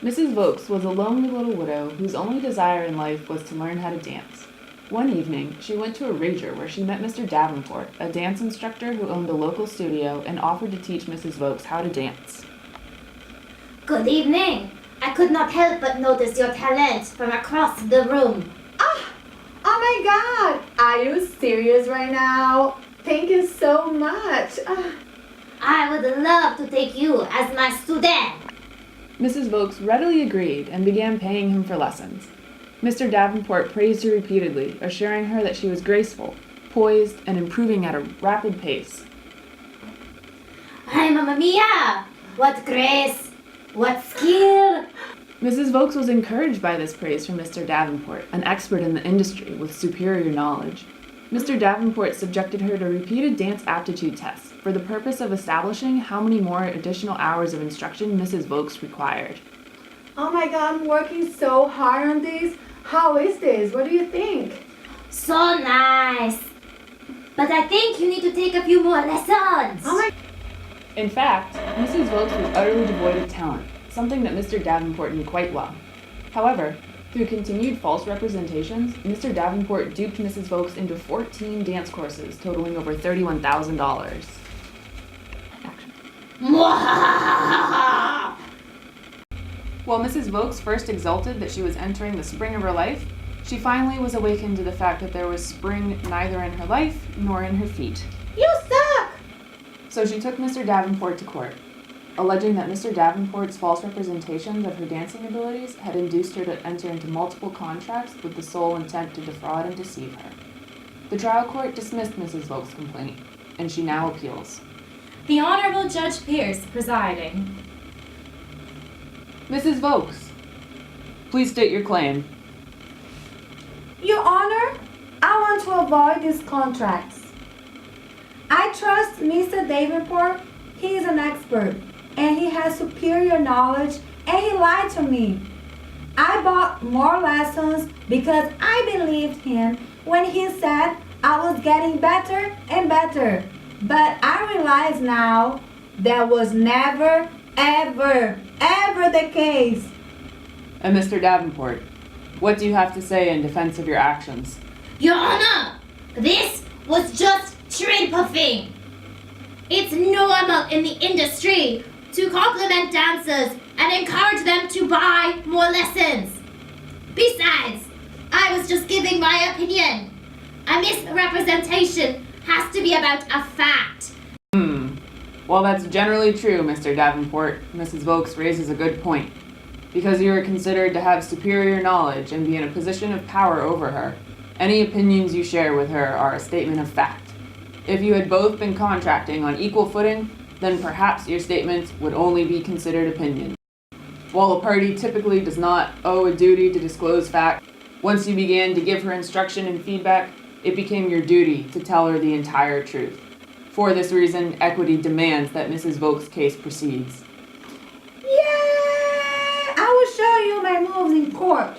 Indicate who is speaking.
Speaker 1: Mrs. Vokes was a lonely little widow whose only desire in life was to learn how to dance. One evening, she went to a rager where she met Mr. Davenport, a dance instructor who owned a local studio and offered to teach Mrs. Vokes how to dance.
Speaker 2: Good evening. I could not help but notice your talent from across the room.
Speaker 3: Oh my God! Are you serious right now? Thank you so much.
Speaker 2: I would love to take you as my student.
Speaker 1: Mrs. Vokes readily agreed and began paying him for lessons. Mr. Davenport praised her repeatedly, assuring her that she was graceful, poised, and improving at a rapid pace.
Speaker 2: Ay, Mamma Mia! What grace! What skill!
Speaker 1: Mrs. Vokes was encouraged by this praise from Mr. Davenport, an expert in the industry with superior knowledge. Mr. Davenport subjected her to repeated dance aptitude tests for the purpose of establishing how many more additional hours of instruction Mrs. Vokes required.
Speaker 3: Oh my God, I'm working so hard on this. How is this? What do you think?
Speaker 2: So nice! But I think you need to take a few more lessons.
Speaker 3: Oh my...
Speaker 1: In fact, Mrs. Vokes was utterly devoid of talent, something that Mr. Davenport knew quite well. However, through continued false representations, Mr. Davenport duped Mrs. Vokes into 14 dance courses totaling over $31,000. While Mrs. Vokes first exulted that she was entering the spring of her life, she finally was awakened to the fact that there was spring neither in her life nor in her feet.
Speaker 3: You suck!
Speaker 1: So she took Mr. Davenport to court, alleging that Mr. Davenport's false representations of her dancing abilities had induced her to enter into multiple contracts with the sole intent to defraud and deceive her. The trial court dismissed Mrs. Vokes' complaint, and she now appeals.
Speaker 4: The Honorable Judge Pierce presiding.
Speaker 1: Mrs. Vokes, please state your claim.
Speaker 3: Your Honor, I want to avoid these contracts. I trust Mr. Davenport. He is an expert, and he has superior knowledge, and he lied to me. I bought more lessons because I believed him when he said I was getting better and better. But I realize now that was never, ever, ever the case.
Speaker 1: And Mr. Davenport, what do you have to say in defense of your actions?
Speaker 2: Your Honor, this was just trade puffing. It's normal in the industry to compliment dancers and encourage them to buy more lessons. Besides, I was just giving my opinion. A misrepresentation has to be about a fact.
Speaker 1: Well, that's generally true, Mr. Davenport. Mrs. Vokes raises a good point. Because you are considered to have superior knowledge and be in a position of power over her, any opinions you share with her are a statement of fact. If you had both been contracting on equal footing, then perhaps your statements would only be considered opinions. While a party typically does not owe a duty to disclose facts, once you began to give her instruction and feedback, it became your duty to tell her the entire truth. For this reason, equity demands that Mrs. Vokes' case proceeds.
Speaker 3: Yeah! I will show you my moves in court.